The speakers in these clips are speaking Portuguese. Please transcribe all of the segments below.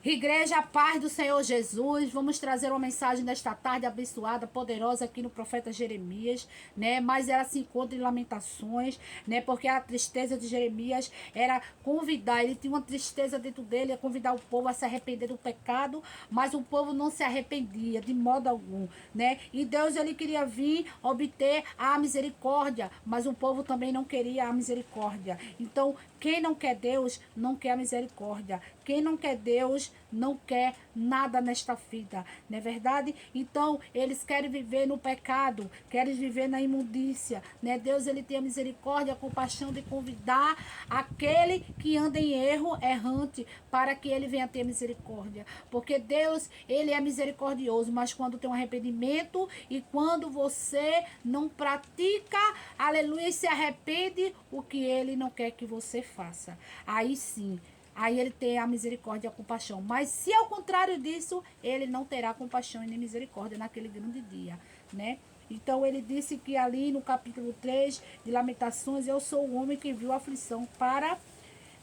Igreja, paz do Senhor Jesus, vamos trazer uma mensagem desta tarde abençoada, poderosa aqui no profeta Jeremias, né? Mas ela se encontra em Lamentações, né? Porque a tristeza de Jeremias era convidar, ele tinha uma tristeza dentro dele, a convidar o povo a se arrepender do pecado, mas o povo não se arrependia de modo algum, né? E Deus, ele queria vir obter a misericórdia, mas o povo também não queria a misericórdia. Então, quem não quer Deus, não quer a misericórdia. Quem não quer Deus, não quer nada nesta vida, não é verdade? Então, eles querem viver no pecado, querem viver na imundícia, né? Deus, ele tem a misericórdia, a compaixão de convidar aquele que anda em erro, errante, para que ele venha ter misericórdia. Porque Deus, ele é misericordioso, mas quando tem um arrependimento e quando você não pratica, aleluia, e se arrepende, o que ele não quer que você faça. Aí sim, aí ele tem a misericórdia e a compaixão. Mas se ao contrário disso, ele não terá compaixão e nem misericórdia naquele grande dia, né? Então ele disse que ali no capítulo 3 de Lamentações, eu sou o homem que viu a aflição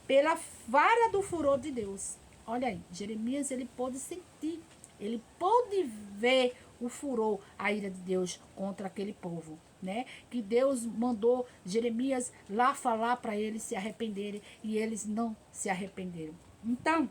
pela vara do furor de Deus. Olha aí, Jeremias, ele pôde sentir, ele pôde ver o furor, a ira de Deus contra aquele povo, né? Que Deus mandou Jeremias lá falar para eles se arrependerem e eles não se arrependeram. Então,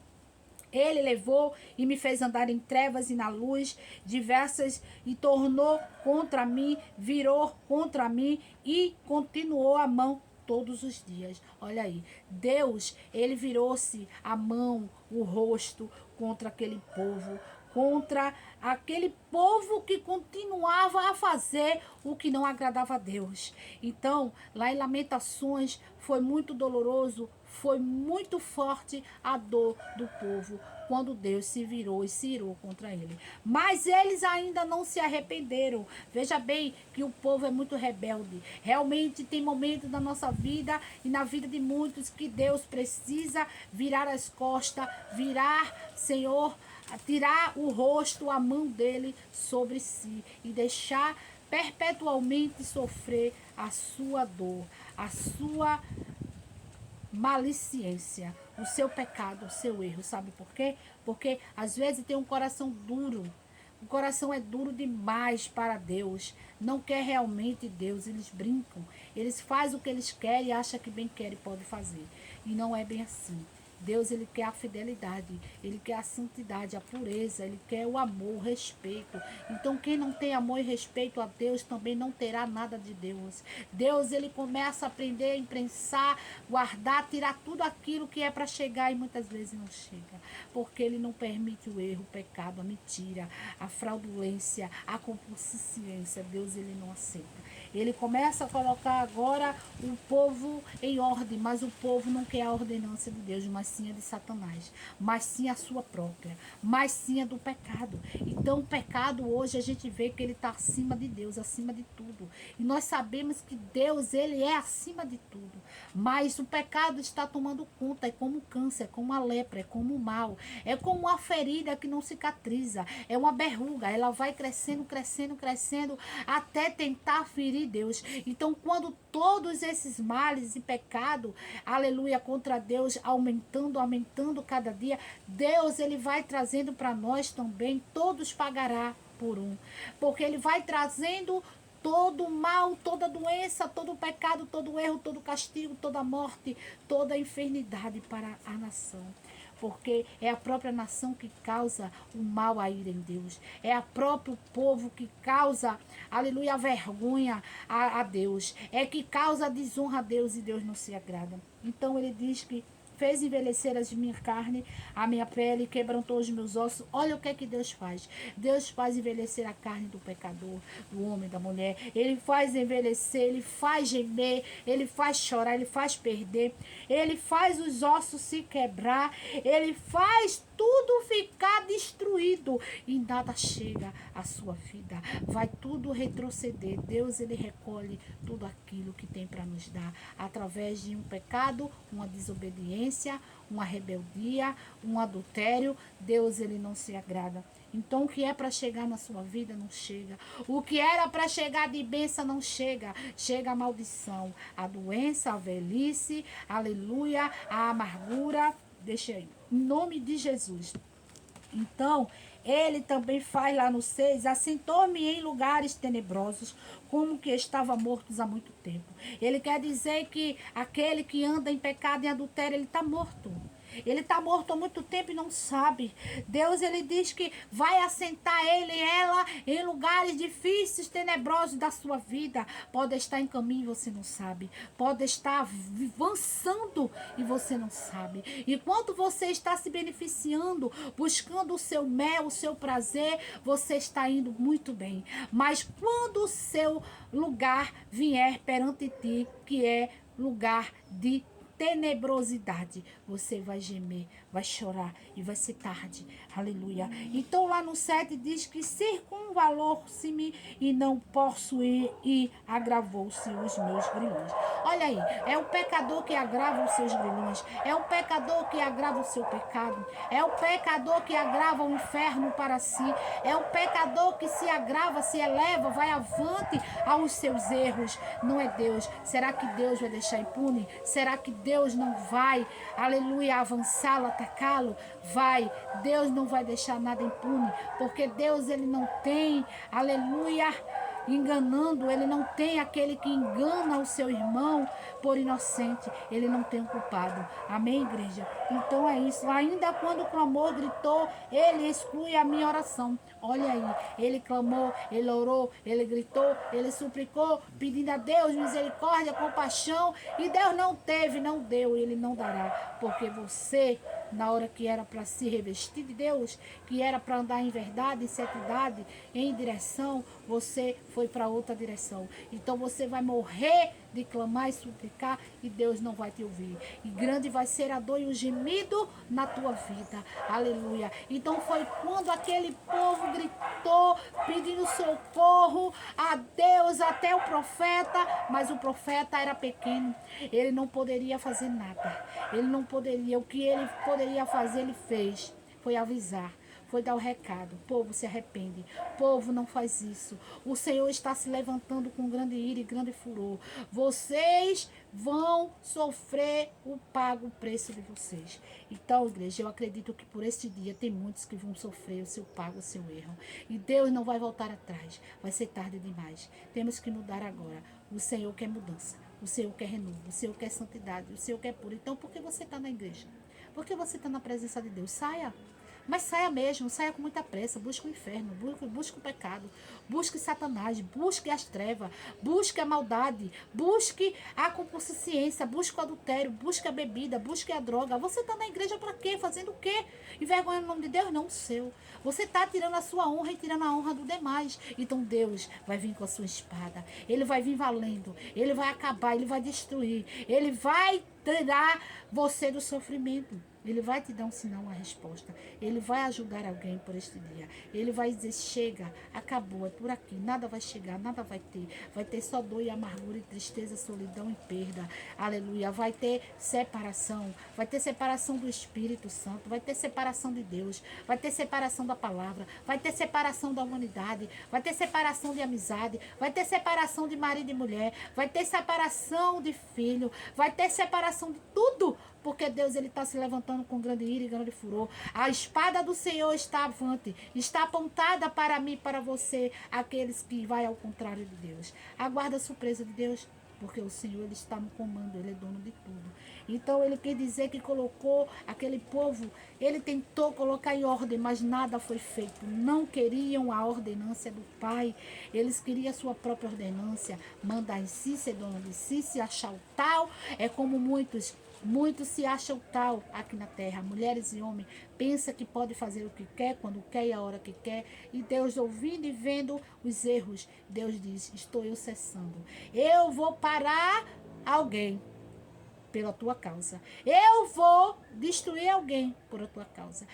ele levou e me fez andar em trevas e na luz diversas e tornou contra mim, virou contra mim e continuou a mão todos os dias. Olha aí, Deus, ele virou-se a mão, o rosto contra aquele povo, contra aquele povo que continuava a fazer o que não agradava a Deus. Então, lá em Lamentações, foi muito doloroso, foi muito forte a dor do povo quando Deus se virou e se irou contra ele. Mas eles ainda não se arrependeram. Veja bem que o povo é muito rebelde. Realmente tem momentos na nossa vida e na vida de muitos que Deus precisa virar as costas, virar, Senhor, tirar o rosto, a mão dele sobre si e deixar perpetualmente sofrer a sua dor, a sua malicência, o seu pecado, o seu erro. Sabe por quê? Porque às vezes tem um coração duro. O coração é duro demais para Deus. Não quer realmente Deus. Eles brincam. Eles fazem o que eles querem e acham que bem querem e podem fazer. E não é bem assim. Deus, ele quer a fidelidade, ele quer a santidade, a pureza, ele quer o amor, o respeito. Então, quem não tem amor e respeito a Deus também não terá nada de Deus. Deus, ele começa a aprender a imprensar, guardar, tirar tudo aquilo que é para chegar e muitas vezes não chega. Porque ele não permite o erro, o pecado, a mentira, a fraudulência, a compulsivência. Deus, ele não aceita. Ele começa a colocar agora o povo em ordem, mas o povo não quer a ordenança de Deus, mas sim a de Satanás, mas sim a sua própria, mas sim a do pecado. Então o pecado hoje a gente vê que ele está acima de Deus, acima de tudo. E nós sabemos que Deus, ele é acima de tudo. Mas o pecado está tomando conta, é como câncer, é como a lepra, é como o mal, é como uma ferida que não cicatriza, é uma berruga, ela vai crescendo, crescendo, crescendo, até tentar ferir Deus. Então quando todos esses males e pecado, aleluia, contra Deus, aumentando cada dia, Deus, ele vai trazendo para nós também, todos pagará por um, porque ele vai trazendo todo mal, toda doença, todo pecado, todo erro, todo castigo, toda morte, toda enfermidade para a nação. Porque é a própria nação que causa o mal a ira em Deus. É o próprio povo que causa, aleluia, a vergonha a Deus. É que causa a desonra a Deus e Deus não se agrada. Então ele diz que fez envelhecer as minha carne, a minha pele, quebrantou os meus ossos. Olha o que é que Deus faz. Deus faz envelhecer a carne do pecador, do homem, da mulher. Ele faz envelhecer, ele faz gemer, ele faz chorar, ele faz perder, ele faz os ossos se quebrar, ele faz tudo ficar destruído e nada chega à sua vida. Vai tudo retroceder. Deus, ele recolhe tudo aquilo que tem para nos dar através de um pecado, uma desobediência, uma rebeldia, um adultério. Deus, ele não se agrada. Então o que é para chegar na sua vida não chega. O que era para chegar de bênção não chega. Chega a maldição, a doença, a velhice, aleluia, a amargura. Deixa aí. Em nome de Jesus. Então, ele também faz lá no 6, assentou-me em lugares tenebrosos, como que estava mortos há muito tempo. Ele quer dizer que aquele que anda em pecado e adultério, ele está morto. Ele está morto há muito tempo e não sabe. Deus, ele diz que vai assentar ele e ela em lugares difíceis, tenebrosos da sua vida. Pode estar em caminho e você não sabe. Pode estar avançando e você não sabe. Enquanto você está se beneficiando, buscando o seu mel, o seu prazer, você está indo muito bem. Mas quando o seu lugar vier perante ti, que é lugar de tenebrosidade, você vai gemer, vai chorar e vai ser tarde. Aleluia. Então lá no 7 diz que circunvalou-se-me e não posso ir, e agravou-se os meus grilhões. Olha aí, é o pecador que agrava os seus grilhões, é o pecador que agrava o seu pecado, é o pecador que agrava o inferno para si, é o pecador que se agrava, se eleva, vai avante aos seus erros. Não é Deus. Será que Deus vai deixar impune? Será que Deus não vai, aleluia, avançá-lo, atacá-lo? Vai. Deus não vai deixar nada impune, porque Deus, ele não tem, aleluia, enganando, ele não tem aquele que engana o seu irmão por inocente, ele não tem um culpado. Amém, igreja? Então é isso. Ainda quando o clamor gritou, ele exclui a minha oração. Olha aí, ele clamou, ele orou, ele gritou, ele suplicou, pedindo a Deus misericórdia, compaixão, e Deus não teve, não deu, ele não dará, porque você, na hora que era para se revestir de Deus, que era para andar em verdade, em santidade, em direção, você foi para outra direção. Então você vai morrer de clamar e suplicar e Deus não vai te ouvir. E grande vai ser a dor e o gemido na tua vida. Aleluia. Então foi quando aquele povo gritou pedindo socorro a Deus, até o profeta, mas o profeta era pequeno. Ele não poderia fazer nada. Ele não poderia. O que ele poderia fazer, ele fez. Foi avisar. Foi dar o recado. Povo, se arrepende. Povo, não faz isso. O Senhor está se levantando com grande ira e grande furor. Vocês vão sofrer o preço de vocês. Então, igreja, eu acredito que por este dia tem muitos que vão sofrer o seu pago, o seu erro. E Deus não vai voltar atrás. Vai ser tarde demais. Temos que mudar agora. O Senhor quer mudança. O Senhor quer renovo. O Senhor quer santidade. O Senhor quer puro. Então, por que você está na igreja? Por que você está na presença de Deus? Saia. Mas saia mesmo, saia com muita pressa, busque o inferno, busque o pecado, busque Satanás, busque as trevas, busque a maldade, busque a concupiscência, busque o adultério, busque a bebida, busque a droga. Você está na igreja para quê? Fazendo o quê? Envergonhando o nome de Deus? Não o seu. Você está tirando a sua honra e tirando a honra do demais. Então Deus vai vir com a sua espada, ele vai vir valendo, ele vai acabar, ele vai destruir, ele vai tirar você do sofrimento. Ele vai te dar um sinal, uma resposta. Ele vai ajudar alguém por este dia. Ele vai dizer, chega, acabou, é por aqui. Nada vai chegar, nada vai ter. Vai ter só dor e amargura e tristeza, solidão e perda. Aleluia. Vai ter separação. Vai ter separação do Espírito Santo. Vai ter separação de Deus. Vai ter separação da palavra. Vai ter separação da humanidade. Vai ter separação de amizade. Vai ter separação de marido e mulher. Vai ter separação de filho. Vai ter separação de tudo. Porque Deus, ele está se levantando com grande ira e grande furor. A espada do Senhor está avante, está apontada para mim, para você, aqueles que vai ao contrário de Deus. Aguarda a surpresa de Deus, porque o Senhor, ele está no comando, ele é dono de tudo. Então ele quer dizer que colocou aquele povo, ele tentou colocar em ordem, mas nada foi feito. Não queriam a ordenância do Pai, eles queriam a sua própria ordenância, mandar em si, ser dono de si, se achar o tal. É como muitos se acham tal aqui na terra, mulheres e homens, pensa que pode fazer o que quer, quando quer e a hora que quer, e Deus ouvindo e vendo os erros, Deus diz, estou eu cessando, eu vou parar alguém pela tua causa, eu vou destruir alguém por a tua causa,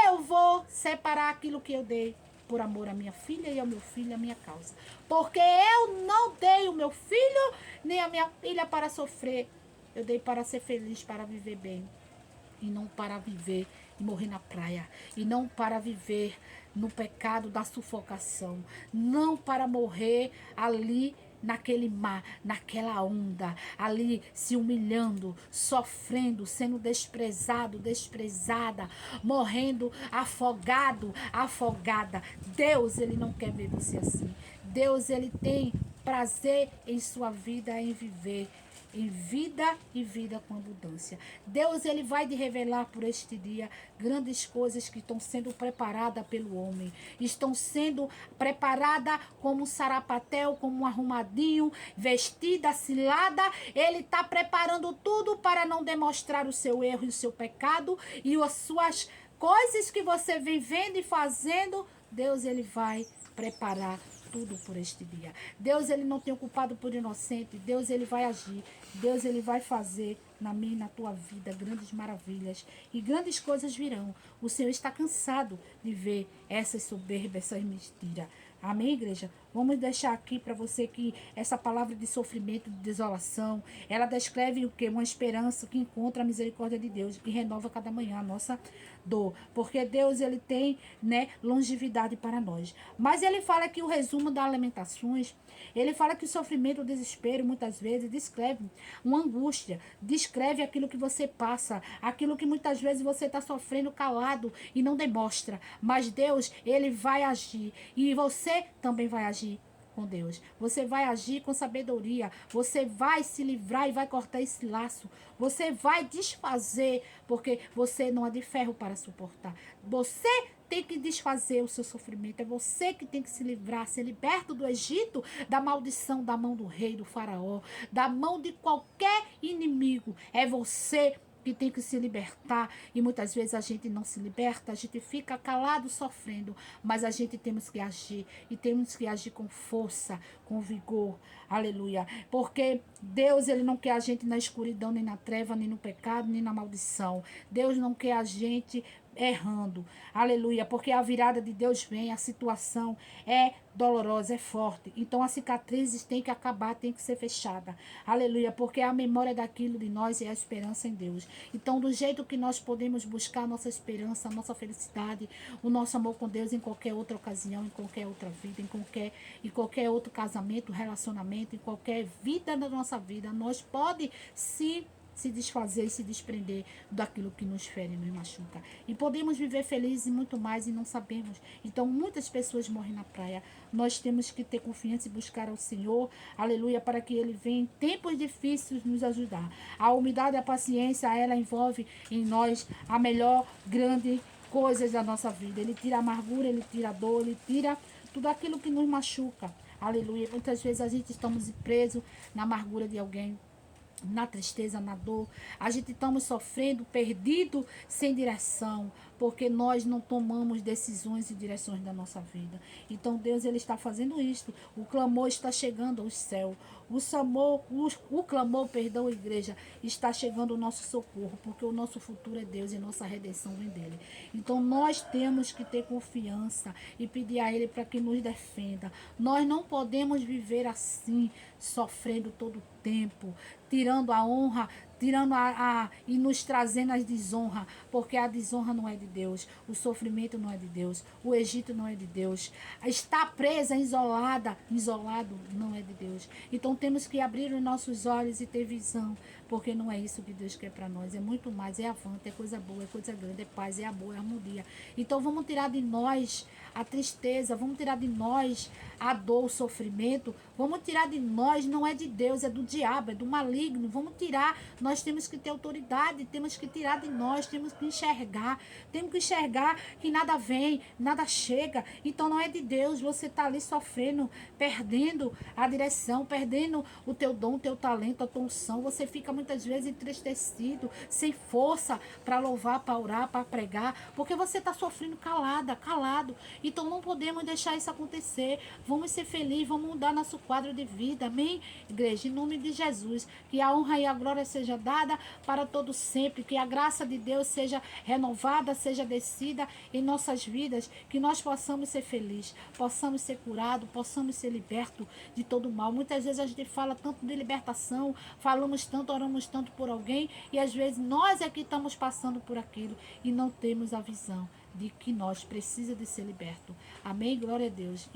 eu vou separar aquilo que eu dei por amor à minha filha e ao meu filho, à minha causa, porque eu não dei o meu filho nem a minha filha para sofrer. Eu dei para ser feliz, para viver bem. E não para viver e morrer na praia. E não para viver no pecado da sufocação. Não para morrer ali naquele mar, naquela onda, ali se humilhando, sofrendo, sendo desprezado, desprezada, morrendo afogado, afogada. Deus, ele não quer ver você assim. Deus, ele tem prazer em sua vida, em viver em vida e vida com abundância. Deus, ele vai te revelar por este dia grandes coisas que estão sendo preparadas pelo homem. Estão sendo preparadas como um sarapatel, como um arrumadinho, vestida, cilada. Ele está preparando tudo para não demonstrar o seu erro e o seu pecado e as suas coisas que você vem vendo e fazendo. Deus, ele vai preparar tudo por este dia. Deus, ele não tem o culpado por inocente. Deus, ele vai agir. Deus, ele vai fazer na minha e na tua vida grandes maravilhas. E grandes coisas virão. O Senhor está cansado de ver essas soberbas, essas mentiras. Amém, igreja? Vamos deixar aqui para você que essa palavra de sofrimento, de desolação, ela descreve o quê? Uma esperança que encontra a misericórdia de Deus e renova cada manhã a nossa dor. Porque Deus, ele tem, né, longevidade para nós. Mas ele fala que o resumo das Lamentações, ele fala que o sofrimento, o desespero, muitas vezes, descreve uma angústia, descreve aquilo que você passa, aquilo que muitas vezes você está sofrendo calado e não demonstra. Mas Deus, ele vai agir e você também vai agir com Deus. Você vai agir com sabedoria. Você vai se livrar e vai cortar esse laço. Você vai desfazer, porque você não é de ferro para suportar. Você tem que desfazer o seu sofrimento. É você que tem que se livrar, ser liberto do Egito, da maldição, da mão do rei, do faraó, da mão de qualquer inimigo. É você que tem que se libertar, e muitas vezes a gente não se liberta, a gente fica calado sofrendo, mas a gente temos que agir, e temos que agir com força, com vigor, aleluia, porque Deus, ele não quer a gente na escuridão, nem na treva, nem no pecado, nem na maldição. Deus não quer a gente errando, aleluia, porque a virada de Deus vem, a situação é dolorosa, é forte, então as cicatrizes têm que acabar, tem que ser fechada, aleluia, porque a memória daquilo de nós é a esperança em Deus. Então, do jeito que nós podemos buscar a nossa esperança, a nossa felicidade, o nosso amor com Deus em qualquer outra ocasião, em qualquer outra vida, em qualquer outro casamento, relacionamento, em qualquer vida da nossa vida, nós pode se desfazer e se desprender daquilo que nos fere e nos machuca. E podemos viver felizes e muito mais e não sabemos. Então, muitas pessoas morrem na praia. Nós temos que ter confiança e buscar ao Senhor, aleluia, para que Ele venha em tempos difíceis nos ajudar. A humildade e a paciência, ela envolve em nós a melhor grande coisas da nossa vida. Ele tira a amargura, ele tira a dor, ele tira tudo aquilo que nos machuca. Aleluia. Muitas vezes a gente estamos presos na amargura de alguém, na tristeza, na dor, a gente estamos sofrendo, perdido, sem direção, porque nós não tomamos decisões e direções da nossa vida. Então Deus, ele está fazendo isto. O clamor está chegando ao céu. O clamor, perdão, igreja, está chegando ao nosso socorro, porque o nosso futuro é Deus e nossa redenção vem dele. Então nós temos que ter confiança e pedir a ele para que nos defenda. Nós não podemos viver assim, sofrendo todo o tempo, tirando a honra, tirando e nos trazendo as desonra, porque a desonra não é de Deus, o sofrimento não é de Deus, o Egito não é de Deus, estar presa, isolado não é de Deus. Então temos que abrir os nossos olhos e ter visão, porque não é isso que Deus quer para nós, é muito mais, é avante, é coisa boa, é coisa grande, é paz, é amor, é harmonia. Então vamos tirar de nós a tristeza, vamos tirar de nós a dor, o sofrimento, vamos tirar de nós, não é de Deus, é do diabo, é do maligno, vamos tirar. Nós temos que ter autoridade, temos que tirar de nós, temos que enxergar que nada vem, nada chega, então não é de Deus. Você está ali sofrendo, perdendo a direção, perdendo o teu dom, o teu talento, a tua unção, você fica muitas vezes entristecido, sem força para louvar, para orar, para pregar, porque você está sofrendo calado, então não podemos deixar isso acontecer. Vamos ser felizes, vamos mudar nosso quadro de vida, amém, igreja, em nome de Jesus, que a honra e a glória seja dada para todos sempre, que a graça de Deus seja renovada, seja descida em nossas vidas, que nós possamos ser felizes, possamos ser curados, possamos ser libertos de todo mal. Muitas vezes a gente fala tanto de libertação, falamos tanto, oramos tanto por alguém, e às vezes nós é que estamos passando por aquilo e não temos a visão de que nós precisamos de ser libertos. Amém? Glória a Deus.